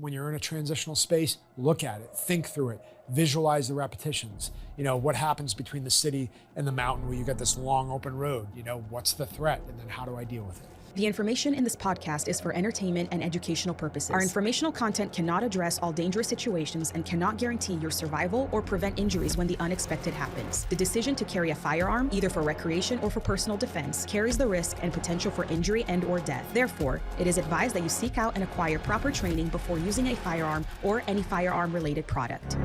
when you're in a transitional space, look at it, think through it, visualize the repetitions. You know, what happens between the city and the mountain where you get this long open road? You know, what's the threat? And then how do I deal with it? The information in this podcast is for entertainment and educational purposes. Our informational content cannot address all dangerous situations and cannot guarantee your survival or prevent injuries when the unexpected happens. The decision to carry a firearm, either for recreation or for personal defense, carries the risk and potential for injury and or death. Therefore, it is advised that you seek out and acquire proper training before using a firearm or any firearm-related product.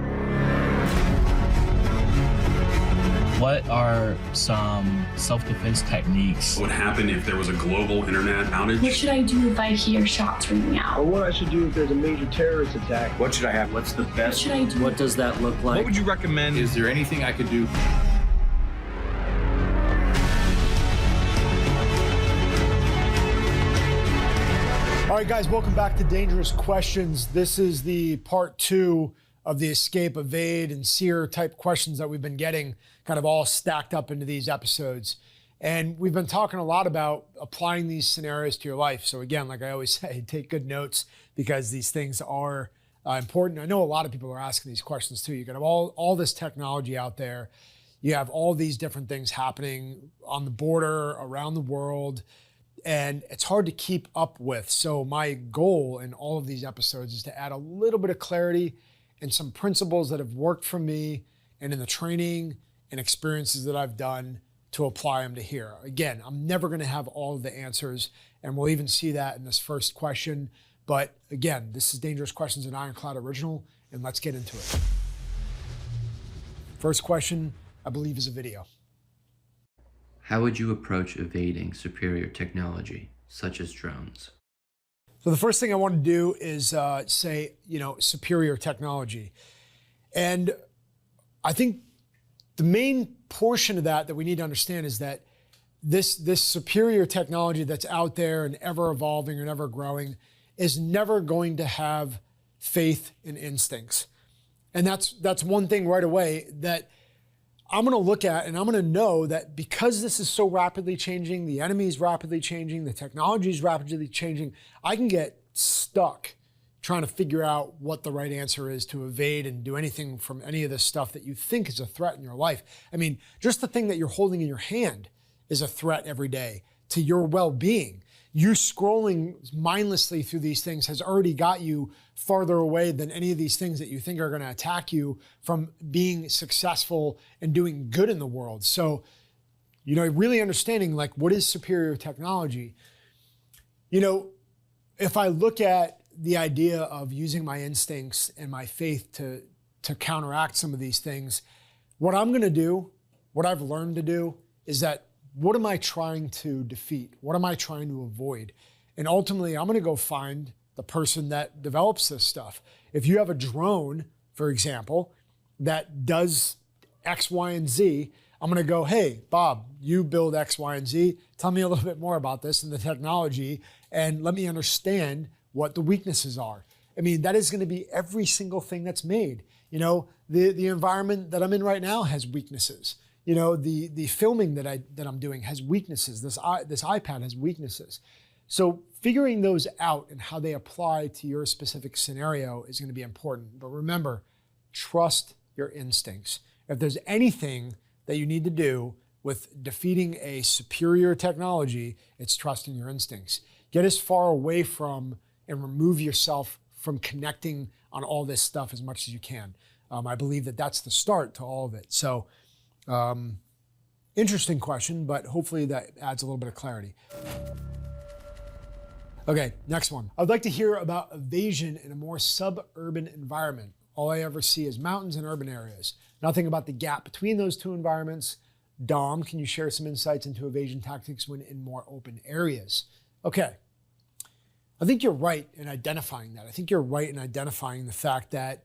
What are some self-defense techniques? What would happen if there was a global internet outage? What should I do if I hear shots ringing out? Or what I should do if there's a major terrorist attack? What should I have? What's the best? What should I do? What does that look like? What would you recommend? Is there anything I could do? All right, guys, welcome back to Dangerous Questions. This is the part 2 of the escape, evade, and SERE type questions that we've been getting kind of all stacked up into these episodes. And we've been talking a lot about applying these scenarios to your life. So again, like I always say, take good notes because these things are important. I know a lot of people are asking these questions too. You got all this technology out there. You have all these different things happening on the border, around the world, and it's hard to keep up with. So my goal in all of these episodes is to add a little bit of clarity and some principles that have worked for me and in the training and experiences that I've done to apply them to here. Again, I'm never gonna have all of the answers, and we'll even see that in this first question. But again, this is Dangerous Questions, an IRONCLAD original, and let's get into it. First question, I believe, is a video. How would you approach evading superior technology, such as drones? So the first thing I want to do is say, superior technology. And I think the main portion of that we need to understand is that this superior technology that's out there and ever evolving and ever growing is never going to have faith in instincts. And that's one thing right away that I'm gonna look at, and I'm gonna know that because this is so rapidly changing, the enemy is rapidly changing, the technology is rapidly changing, I can get stuck trying to figure out what the right answer is to evade and do anything from any of this stuff that you think is a threat in your life. I mean, just the thing that you're holding in your hand is a threat every day to your well-being. You scrolling mindlessly through these things has already got you farther away than any of these things that you think are gonna attack you from being successful and doing good in the world. So, really understanding like what is superior technology. If I look at the idea of using my instincts and my faith to counteract some of these things, what I'm gonna do, what I've learned to do is that what am I trying to defeat? What am I trying to avoid? And ultimately, I'm gonna go find the person that develops this stuff. If you have a drone, for example, that does X, Y, and Z, I'm gonna go, hey, Bob, you build X, Y, and Z. Tell me a little bit more about this and the technology, and let me understand what the weaknesses are. I mean, that is gonna be every single thing that's made. The environment that I'm in right now has weaknesses. The filming that I'm doing has weaknesses. This iPad has weaknesses. So figuring those out and how they apply to your specific scenario is going to be important. But remember, trust your instincts. If there's anything that you need to do with defeating a superior technology, it's trusting your instincts. Get as far away from and remove yourself from connecting on all this stuff as much as you can. I believe that that's the start to all of it. So. Interesting question, but hopefully that adds a little bit of clarity. Okay, next one. I'd like to hear about evasion in a more suburban environment. All I ever see is mountains and urban areas. Nothing about the gap between those two environments. Dom, can you share some insights into evasion tactics when in more open areas? Okay, I think you're right in identifying that. I think you're right in identifying the fact that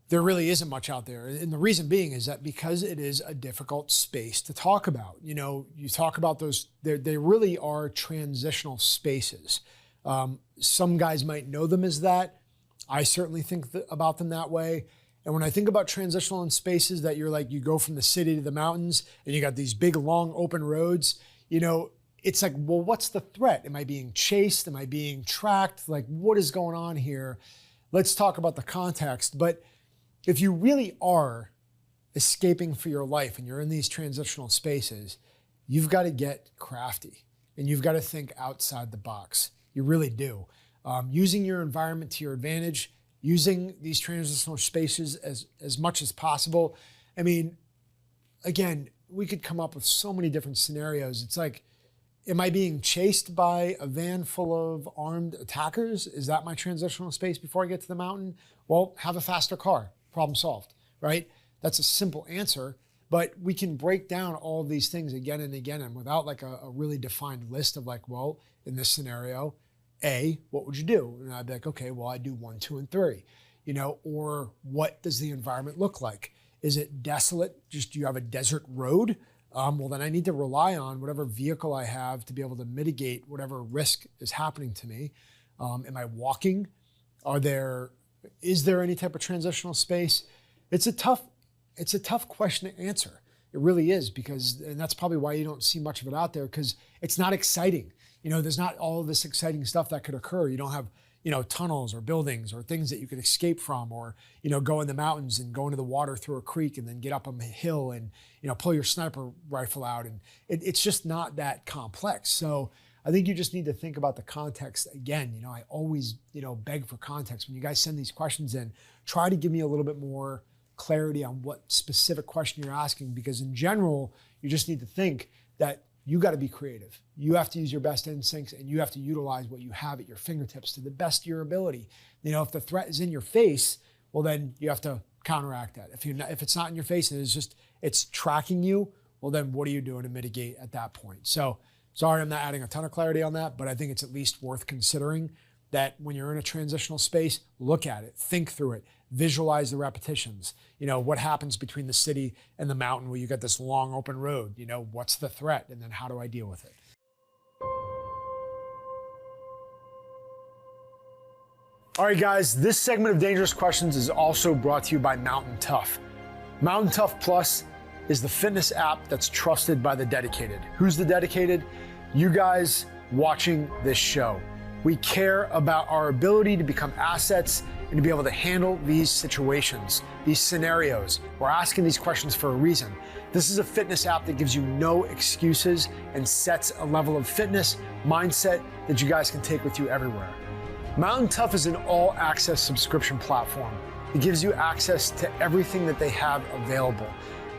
there really isn't much out there. And the reason being is that because it is a difficult space to talk about. You talk about those, they really are transitional spaces. Some guys might know them as that. I certainly think about them that way. And when I think about transitional in spaces that you go from the city to the mountains and you got these big, long, open roads, it's like, well, what's the threat? Am I being chased? Am I being tracked? Like, what is going on here? Let's talk about the context. But if you really are escaping for your life and you're in these transitional spaces, you've got to get crafty and you've got to think outside the box. You really do. Using your environment to your advantage, using these transitional spaces as much as possible. I mean, again, we could come up with so many different scenarios. It's like, am I being chased by a van full of armed attackers? Is that my transitional space before I get to the mountain? Well, have a faster car. Problem solved, right? That's a simple answer, but we can break down all of these things again and again, and without like a really defined list of like, well, in this scenario, A, what would you do? And I'd be like, okay, well, I do 1, 2, and 3, or what does the environment look like? Is it desolate? Just do you have a desert road? Well, then I need to rely on whatever vehicle I have to be able to mitigate whatever risk is happening to me. Am I walking? Is there any type of transitional space? It's a tough question to answer. It really is, and that's probably why you don't see much of it out there, because it's not exciting. There's not all of this exciting stuff that could occur. You don't have, tunnels or buildings or things that you could escape from, or, go in the mountains and go into the water through a creek and then get up on a hill and, pull your sniper rifle out. And it's just not that complex. So I think you just need to think about the context again. I always, beg for context. When you guys send these questions in, try to give me a little bit more clarity on what specific question you're asking, because in general, you just need to think that you got to be creative. You have to use your best instincts and you have to utilize what you have at your fingertips to the best of your ability. If the threat is in your face, well, then you have to counteract that. If it's not in your face and it's tracking you, well, then what are you doing to mitigate at that point? So sorry, I'm not adding a ton of clarity on that, but I think it's at least worth considering that when you're in a transitional space, look at it, think through it, visualize the repetitions. What happens between the city and the mountain where you got this long open road? What's the threat? And then how do I deal with it? All right, guys, this segment of Dangerous Questions is also brought to you by Mountain Tough. Mountain Tough Plus is the fitness app that's trusted by the dedicated. Who's the dedicated? You guys watching this show. We care about our ability to become assets and to be able to handle these situations, these scenarios. We're asking these questions for a reason. This is a fitness app that gives you no excuses and sets a level of fitness mindset that you guys can take with you everywhere. Mountain Tough is an all-access subscription platform. It gives you access to everything that they have available.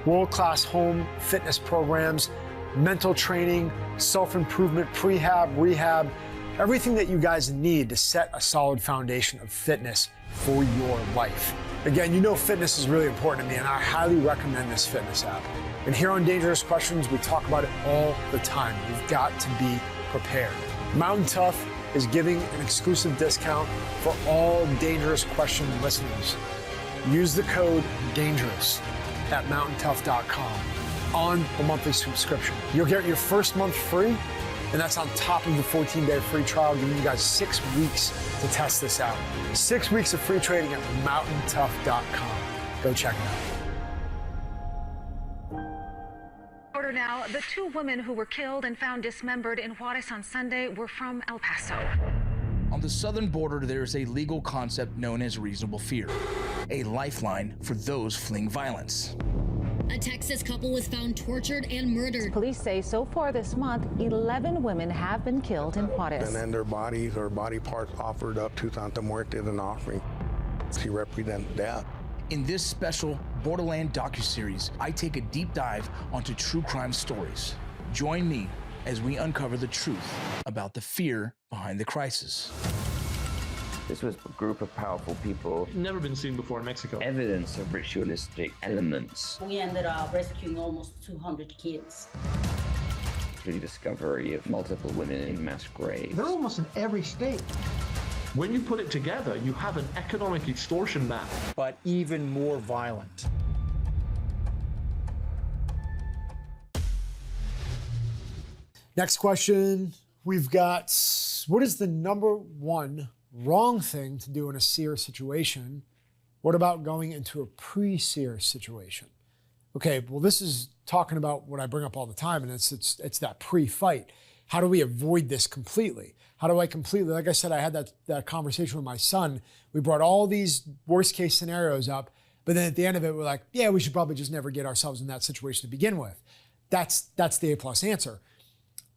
World-class home fitness programs, mental training, self-improvement, prehab, rehab, everything that you guys need to set a solid foundation of fitness for your life. Again, fitness is really important to me, and I highly recommend this fitness app. And here on Dangerous Questions, we talk about it all the time. You've got to be prepared. Mountain Tough is giving an exclusive discount for all Dangerous Question listeners. Use the code DANGEROUS at mountaintough.com on a monthly subscription. You'll get your first month free, and that's on top of the 14-day free trial, giving you guys 6 weeks to test this out. 6 weeks of free training at mountaintough.com. Go check it out. Now, the 2 women who were killed and found dismembered in Juarez on Sunday were from El Paso. On the southern border, there is a legal concept known as reasonable fear, a lifeline for those fleeing violence. A Texas couple was found tortured and murdered. Police say so far this month, 11 women have been killed in Juarez. And then their bodies or body parts offered up to Santa Muerte as an offering. She represents death. In this special Borderland docuseries, I take a deep dive onto true crime stories. Join me as we uncover the truth about the fear behind the crisis. This was a group of powerful people. Never been seen before in Mexico. Evidence of ritualistic elements. We ended up rescuing almost 200 kids. The discovery of multiple women in mass graves. They're almost in every state. When you put it together, you have an economic extortion map. But even more violent. Next question, we've got, what is the number one wrong thing to do in a SERE situation? What about going into a pre-SERE situation? Okay, well, this is talking about what I bring up all the time, and it's that pre-fight. how do we avoid this completely? How do I completely, like I said, I had that conversation with my son. We brought all these worst case scenarios up, but then at the end of it, we're like, yeah, we should probably just never get ourselves in that situation to begin with. That's the A+ answer.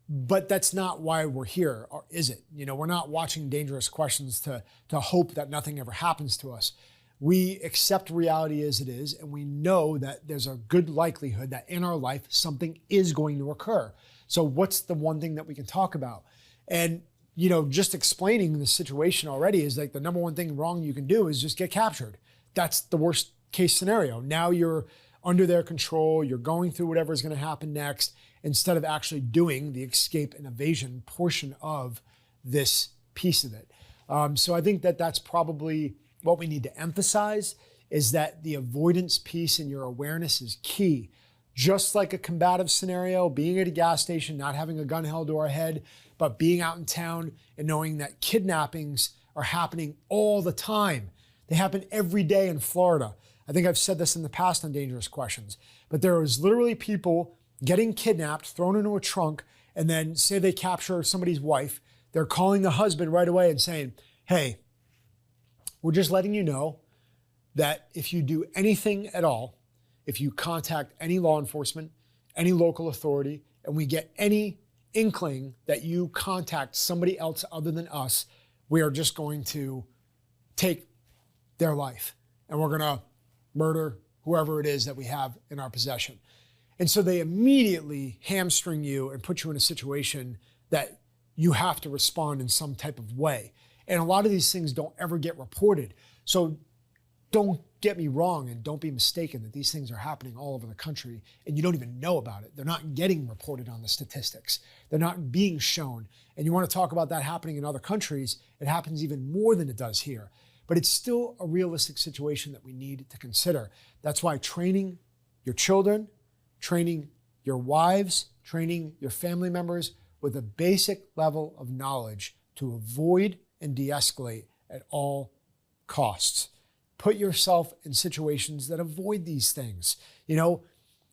But that's not why we're here, or is it? You know, we're not watching Dangerous Questions to hope that nothing ever happens to us. We accept reality as it is, and we know that there's a good likelihood that in our life, something is going to occur. So what's the one thing that we can talk about? And, you know, just explaining the situation already is like the number one thing wrong you can do is just get captured. That's the worst case scenario. Now you're under their control, you're going through whatever is going to happen next, instead of actually doing the escape and evasion portion of this piece of it. So I think that that's probably what we need to emphasize, is that the avoidance piece and your awareness is key. Just like a combative scenario, being at a gas station, not having a gun held to our head, but being out in town and knowing that kidnappings are happening all the time. They happen every day in Florida. I think I've said this in the past on Dangerous Questions, but there was literally people getting kidnapped, thrown into a trunk, and then say they capture somebody's wife. They're calling the husband right away and saying, hey, we're just letting you know that if you do anything at all, if you contact any law enforcement, any local authority, and we get any inkling that you contact somebody else other than us, we are just going to take their life and we're going to murder whoever it is that we have in our possession. And so they immediately hamstring you and put you in a situation that you have to respond in some type of way. And a lot of these things don't ever get reported. So don't get me wrong and don't be mistaken that these things are happening all over the country and you don't even know about it. They're not getting reported on the statistics. They're not being shown. And you want to talk about that happening in other countries, it happens even more than it does here. But it's still a realistic situation that we need to consider. That's why training your children, training your wives, training your family members with a basic level of knowledge to avoid and de-escalate at all costs. Put yourself in situations that avoid these things. You know,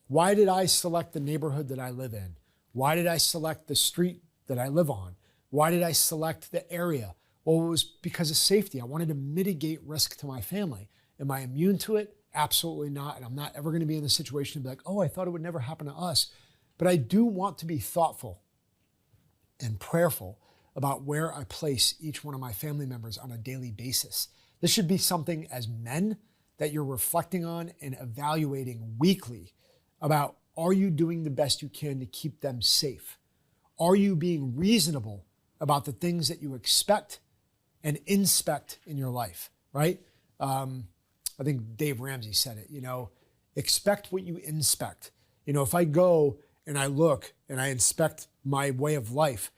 why did I select the neighborhood that I live in? Why did I select the street that I live on? Why did I select the area? Well, it was because of safety. I wanted to mitigate risk to my family. Am I immune to it? Absolutely not. And I'm not ever going to be in the situation to be like, oh, I thought it would never happen to us. But I do want to be thoughtful and prayerful about where I place each one of my family members on a daily basis. This should be something as men that you're reflecting on and evaluating weekly about, are you doing the best you can to keep them safe? Are you being reasonable about the things that you expect and inspect in your life, right? I think Dave Ramsey said it, you know, expect what you inspect. You know, if I go and I look and I inspect my way of life,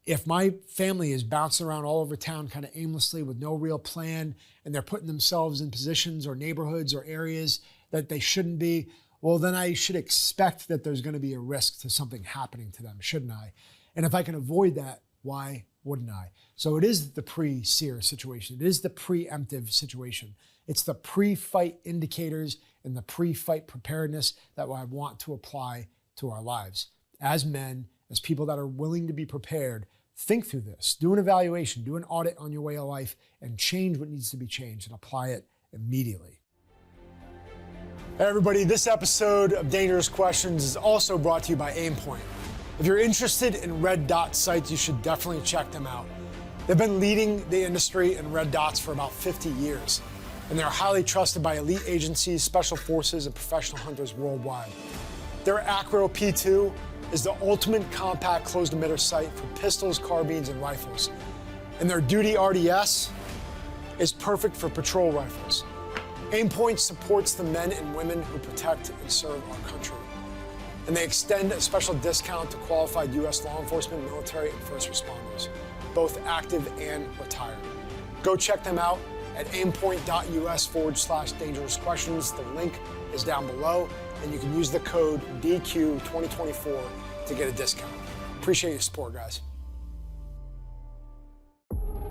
if my family is bouncing around all over town kind of aimlessly with no real plan, and they're putting themselves in positions or neighborhoods or areas that they shouldn't be, well, then I should expect that there's going to be a risk to something happening to them, shouldn't I? And if I can avoid that, why wouldn't I? So it is the pre-SERE situation. It is the preemptive situation. It's the pre-fight indicators and the pre-fight preparedness that I want to apply to our lives. As men, as people that are willing to be prepared, think through this, do an evaluation, do an audit on your way of life, and change what needs to be changed and apply it immediately. Hey everybody, this episode of Dangerous Questions is also brought to you by Aimpoint. If you're interested in red dot sites, you should definitely check them out. They've been leading the industry in red dots for about 50 years, and they're highly trusted by elite agencies, special forces, and professional hunters worldwide. Their Acro P2 is the ultimate compact closed emitter sight for pistols, carbines, and rifles. And their Duty RDS is perfect for patrol rifles. Aimpoint supports the men and women who protect and serve our country. And they extend a special discount to qualified U.S. law enforcement, military, and first responders, both active and retired. Go check them out at aimpoint.us/dangerous questions. The link is down below, and you can use the code dq.podcast to get a discount. Appreciate your support, guys.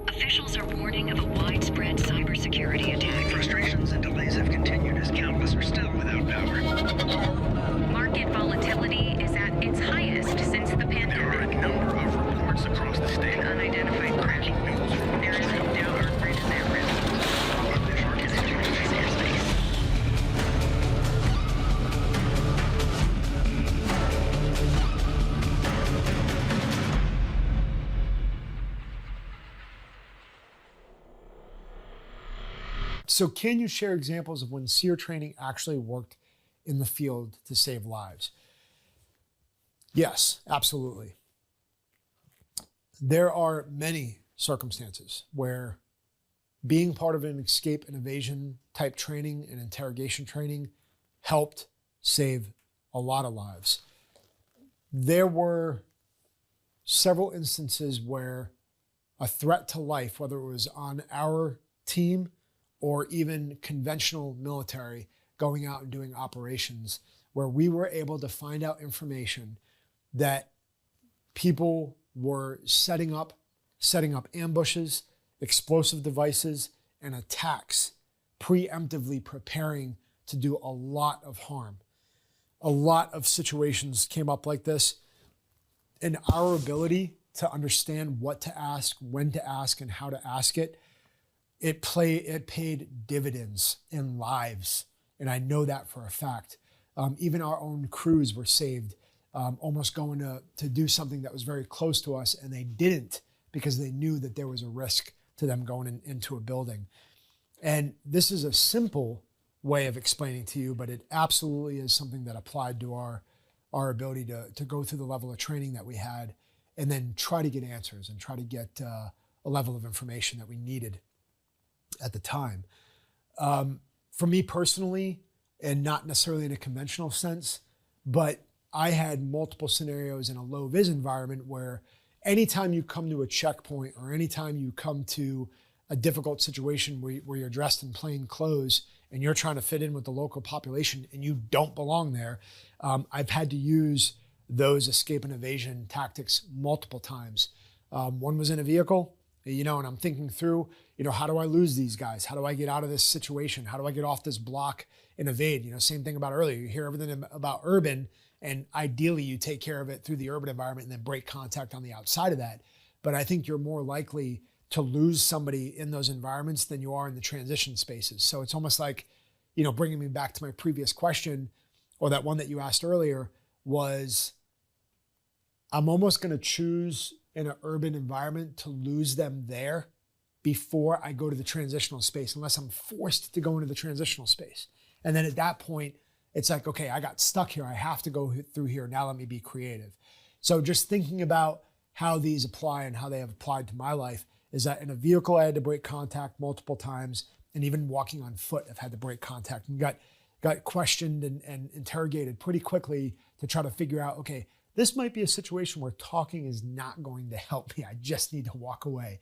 Officials are warning of a widespread cybersecurity attack. Frustrations and delays have continued as countless are still without power. Market volatility is at its highest since the pandemic. There are a number of So can you share examples of when SERE training actually worked in the field to save lives? Yes, absolutely. There are many circumstances where being part of an escape and evasion type training and interrogation training helped save a lot of lives. There were several instances where a threat to life, whether it was on our team or even conventional military going out and doing operations, where we were able to find out information that people were setting up ambushes, explosive devices, and attacks, preemptively preparing to do a lot of harm. A lot of situations came up like this, and our ability to understand what to ask, when to ask, and how to ask it, it paid dividends in lives, and I know that for a fact. Even our own crews were saved, almost going to do something that was very close to us, and they didn't because they knew that there was a risk to them going into a building. And this is a simple way of explaining to you, but it absolutely is something that applied to our ability to go through the level of training that we had and then try to get answers and try to get a level of information that we needed at the time. For me personally, and not necessarily in a conventional sense, but I had multiple scenarios in a low-vis environment where anytime you come to a checkpoint or anytime you come to a difficult situation where you're dressed in plain clothes and you're trying to fit in with the local population and you don't belong there, I've had to use those escape and evasion tactics multiple times. One was in a vehicle, and I'm thinking through, how do I lose these guys? How do I get out of this situation? How do I get off this block and evade? Same thing about earlier. You hear everything about urban, and ideally you take care of it through the urban environment and then break contact on the outside of that. But I think you're more likely to lose somebody in those environments than you are in the transition spaces. So it's almost like, bringing me back to my previous question, or that one that you asked earlier, was I'm almost going to choose in an urban environment to lose them there before I go to the transitional space, unless I'm forced to go into the transitional space. And then at that point, it's like, okay, I got stuck here. I have to go through here. Now let me be creative. So just thinking about how these apply and how they have applied to my life is that in a vehicle, I had to break contact multiple times, and even walking on foot, I've had to break contact and got questioned and interrogated pretty quickly to try to figure out, okay, this might be a situation where talking is not going to help me. I just need to walk away.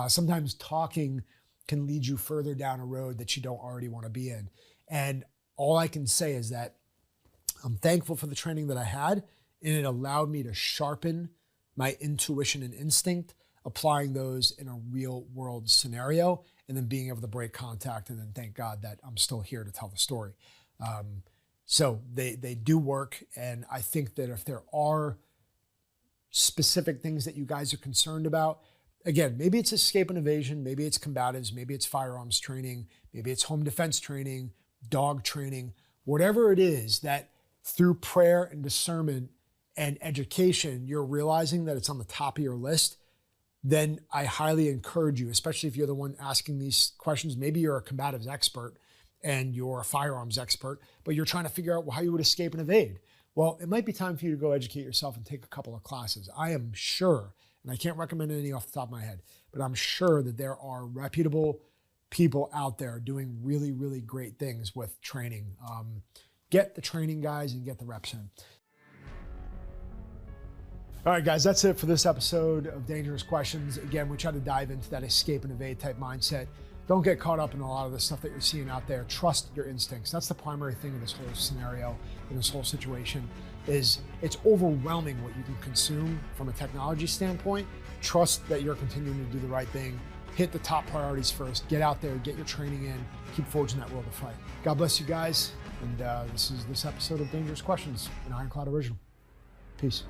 Sometimes talking can lead you further down a road that you don't already want to be in. And all I can say is that I'm thankful for the training that I had, and it allowed me to sharpen my intuition and instinct, applying those in a real world scenario, and then being able to break contact, and then thank God that I'm still here to tell the story. So they do work, and I think that if there are specific things that you guys are concerned about, again, maybe it's escape and evasion, maybe it's combatives, maybe it's firearms training, maybe it's home defense training, dog training, whatever it is that through prayer and discernment and education, you're realizing that it's on the top of your list, then I highly encourage you, especially if you're the one asking these questions. Maybe you're a combatives expert and you're a firearms expert, but you're trying to figure out how you would escape and evade. Well, it might be time for you to go educate yourself and take a couple of classes. I am sure, and I can't recommend any off the top of my head, but I'm sure that there are reputable people out there doing really, really great things with training. Get the training, guys, and get the reps in. All right, guys, that's it for this episode of Dangerous Questions. Again, we try to dive into that escape and evade type mindset. Don't get caught up in a lot of the stuff that you're seeing out there. Trust your instincts. That's the primary thing in this whole scenario, in this whole situation, is it's overwhelming what you can consume from a technology standpoint. Trust that you're continuing to do the right thing. Hit the top priorities first. Get out there, get your training in, keep forging that world of fight. God bless you guys. And this is this episode of Dangerous Questions, an Ironclad original. Peace.